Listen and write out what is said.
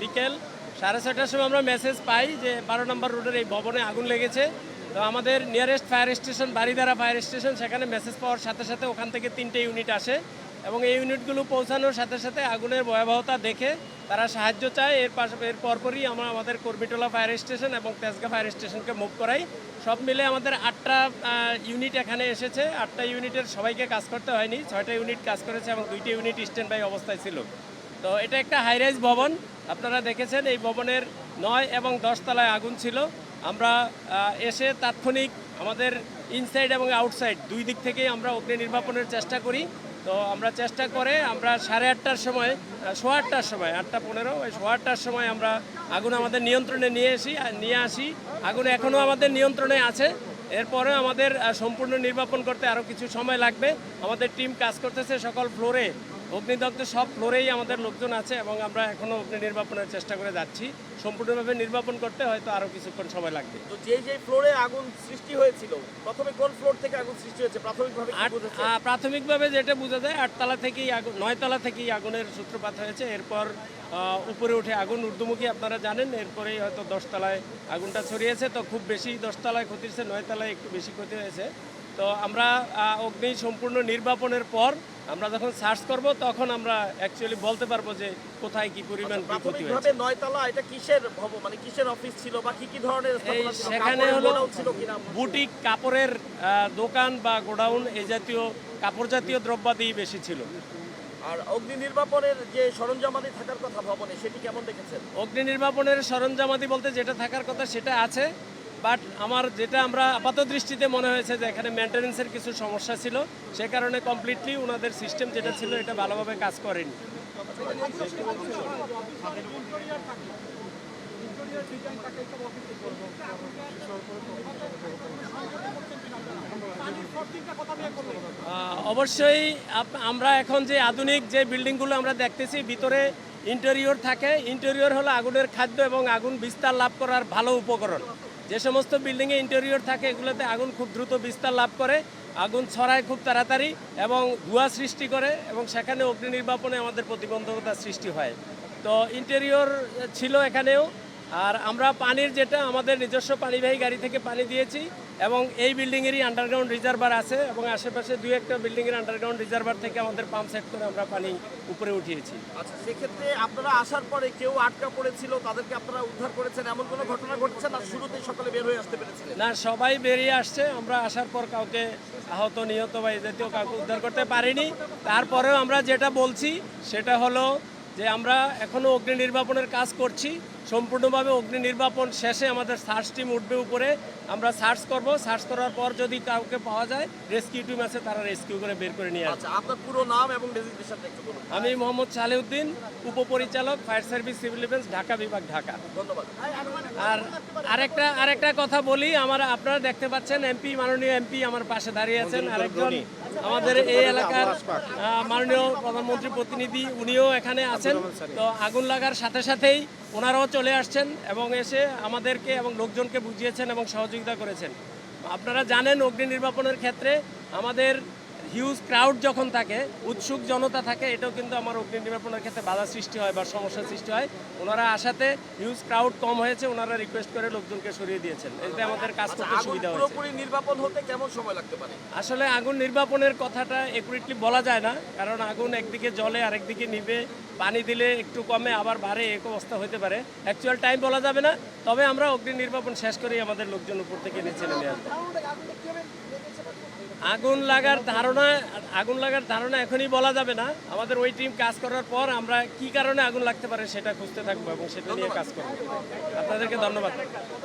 বিকেল 6:30টার সময় আমরা মেসেজ পাই যে 12 নম্বর রোডের এই ভবনে আগুন লেগেছে। তো আমাদের nearest fire station Baridhara fire station, সেখানে মেসেজ পাওয়ার সাথে সাথে ওখান থেকে 3টে ইউনিট আসে এবং এই ইউনিটগুলো পৌঁছানোর সাথে সাথে আগুনের ভয়াবহতা দেখে তারা সাহায্য চায়। এর পরপরই আমরা আমাদের কর্মীটোলা ফায়ার স্টেশন এবং তেজগাঁ ফায়ার স্টেশনকে মুভ করাই। সব মিলে আমাদের 8টা ইউনিট এখানে এসেছে। 8টা ইউনিটের সবাইকে কাজ করতে হয়নি, 6টা ইউনিট কাজ করেছে এবং 2টি ইউনিট স্ট্যান্ড বাই অবস্থায় ছিল। তো এটা একটা হাইরাইজ ভবন, আপনারা দেখেছেন এই ভবনের 9 এবং 10 তলায় আগুন ছিল। আমরা এসে তাৎক্ষণিক আমাদের ইনসাইড এবং আউটসাইড দুই দিক থেকেই আমরা অগ্নি নির্বাপনের চেষ্টা করি। তো আমরা চেষ্টা করে আমরা 8:30টার সময় 8:15টার সময় 8:15 ওই 8:15টার সময় আমরা আগুন আমাদের নিয়ন্ত্রণে নিয়ে আসি। আগুন এখনও আমাদের নিয়ন্ত্রণে আছে। এরপরে আমাদের সম্পূর্ণ নির্বাপন করতে আরও কিছু সময় লাগবে। আমাদের টিম কাজ করতেছে সকল ফ্লোরে, অগ্নিদগ্ধ সব ফ্লোরেই আমাদের লোকজন আছে এবং আমরা এখনও অগ্নি নির্বাপনের চেষ্টা করে যাচ্ছি। সম্পূর্ণভাবে নির্বাপন করতে হয়তো আরও কিছুক্ষণ সময় লাগবে। তো যে ফ্লোরে আগুন সৃষ্টি হয়েছিল, প্রথমে কোন ফ্লোর থেকে আগুন সৃষ্টি হয়েছে প্রাথমিকভাবে কি বোঝা যায়? প্রাথমিকভাবে যেটা বোঝা যায় 8 তলা থেকেই 9 তলা থেকেই আগুনের সূত্রপাত হয়েছে। এরপর উপরে উঠে আগুন ঊর্ধ্বমুখী, আপনারা জানেন। এরপরেই হয়তো 10 তলায় আগুনটা ছড়িয়েছে। তো খুব বেশি 10 তলায় ক্ষতি হয়েছে, 9 তলায় একটু বেশি ক্ষতি হয়েছে। তো আমরা অগ্নি সম্পূর্ণ নির্বাপনের পর আমরা যখন সার্চ করব তখন আমরা অ্যাকচুয়ালি বলতে পারবো যে কোথায় কি পরিমাণ ক্ষতি হয়েছে। প্রাথমিকভাবে 9 তলা এটা কিসের ভবন, মানে কিসের অফিস ছিল বা কি ধরনের স্থাপনা ছিল? সেখানে হলো ছিল কিনা বুটিক কাপড়ের দোকান বা গোডাউন, এই জাতীয় কাপড় জাতীয় দ্রব্যাদি বেশি ছিল। আর অগ্নি নির্বাপনের যে সরঞ্জামাদি থাকার কথা ভবনে, সেটি কেমন দেখেছেন? অগ্নি নির্বাপনের সরঞ্জামাদি বলতে যেটা থাকার কথা সেটা আছে, বাট আমার যেটা আমরা আপাত দৃষ্টিতে মনে হয়েছে যে এখানে মেনটেন্যান্সের কিছু সমস্যা ছিল, সে কারণে কমপ্লিটলি ওনাদের সিস্টেম যেটা ছিল এটা ভালোভাবে কাজ করেনি। অবশ্যই আমরা এখন যে আধুনিক যে বিল্ডিংগুলো আমরা দেখতেছি, ভিতরে ইন্টেরিয়র থাকে। ইন্টেরিয়র হলো আগুনের খাদ্য এবং আগুন বিস্তার লাভ করার ভালো উপকরণ। যে সমস্ত বিল্ডিংয়ে ইন্টেরিয়র থাকে এগুলোতে আগুন খুব দ্রুত বিস্তার লাভ করে, আগুন ছড়ায় খুব তাড়াতাড়ি এবং ধোঁয়া সৃষ্টি করে এবং সেখানে অগ্নি নির্বাপনে আমাদের প্রতিবন্ধকতা সৃষ্টি হয়। তো ইন্টেরিয়র ছিল এখানেও। আর আমরা পানির যেটা আমাদের নিজস্ব পানিবাহী গাড়ি থেকে পানি দিয়েছি এবং এই বিল্ডিংয়েরই আন্ডারগ্রাউন্ড রিজার্ভার আছে এবং আশেপাশে 2-1টা বিল্ডিংয়ের আন্ডারগ্রাউন্ড রিজার্ভার থেকে আমাদের পাম্প সেট করে আমরা পানি উপরে উঠিয়েছি। আচ্ছা, সেক্ষেত্রে আপনারা আসার পরে কেউ আটকা পড়েছিল, তাদেরকে আপনারা উদ্ধার করেছেন, এমন কোনো ঘটনা ঘটেছে না? শুরুতেই সকালে বের হয়ে আসতে পেরেছিলেন? না, সবাই বেরিয়ে আসছে। আমরা আসার পর কাউকে আহত নিহত বা এই জাতীয় কাউকে উদ্ধার করতে পারিনি। তারপরেও আমরা যেটা বলছি সেটা হলো যে আমরা এখনও অগ্নি নির্বাপনের কাজ করছি। সম্পূর্ণভাবে অগ্নি নির্বাপন শেষে আমাদের সার্চ টিম উঠবে উপরে, আমরা সার্চ করব। সার্চ করার পর যদি কাউকে পাওয়া যায়, রেস্কিউ টিম আছে, তারা রেস্কিউ করে বের করে নিয়ে আসবে। আচ্ছা, আপনার পুরো নাম এবং ডেজিগনেশনটা একটু বলুন। আমি মোহাম্মদ সালেউদ্দিন, উপপরিচালক fire service civil defence, Dhaka বিভাগ, ঢাকা। ধন্যবাদ। আর আরেকটা কথা বলি, আপনারা দেখতে পাচ্ছেন এমপি, মাননীয় এমপি আমার পাশে দাঁড়িয়ে আছেন। আরেকজন আমাদের এই এলাকার মাননীয় প্রধানমন্ত্রী প্রতিনিধি, উনিও এখানে আছেন। তো আগুন লাগার সাথে সাথেই ওনারাও চলে আসছেন এবং এসে আমাদেরকে এবং লোকজনকে বুঝিয়েছেন এবং সহযোগিতা করেছেন। আপনারা জানেন অগ্নি নির্বাপনের ক্ষেত্রে আমাদের হিউজ ক্রাউড যখন থাকে, উৎসুক জনতা থাকে, এটাও কিন্তু আমার অগ্নি নির্বাপনের ক্ষেত্রে বাধা সৃষ্টি হয় বা সমস্যার সৃষ্টি হয়। ওনারা আসাতে হিউজ ক্রাউড কম হয়েছে, ওনারা রিকোয়েস্ট করে লোকজনকে সরিয়ে দিয়েছেন। এতে আমাদের কাজ করতে সুবিধা হয়েছে। পুরোপুরি নির্বাপন হতে কেমন সময় লাগতে পারে? আসলে আগুন নির্বাপনের কথাটা একুরেটলি বলা যায় না, কারণ আগুন একদিকে জ্বলে আরেকদিকে নিভে, পানি দিলে একটু কমে আবার বাড়ে, এক অবস্থা হতে পারে। অ্যাকচুয়াল টাইম বলা যাবে না, তবে আমরা অগ্নি নির্বাপন শেষ করেই আমাদের লোকজন উপর থেকে নিচে নেমে আসবে। আগুন লাগার ধারণা এখনই বলা যাবে না। আমাদের ওই টিম কাজ করার পর আমরা কি কারণে আগুন লাগতে পারে সেটা খুঁজতে থাকবো এবং সেটা নিয়ে কাজ করবো। আপনাদেরকে ধন্যবাদ।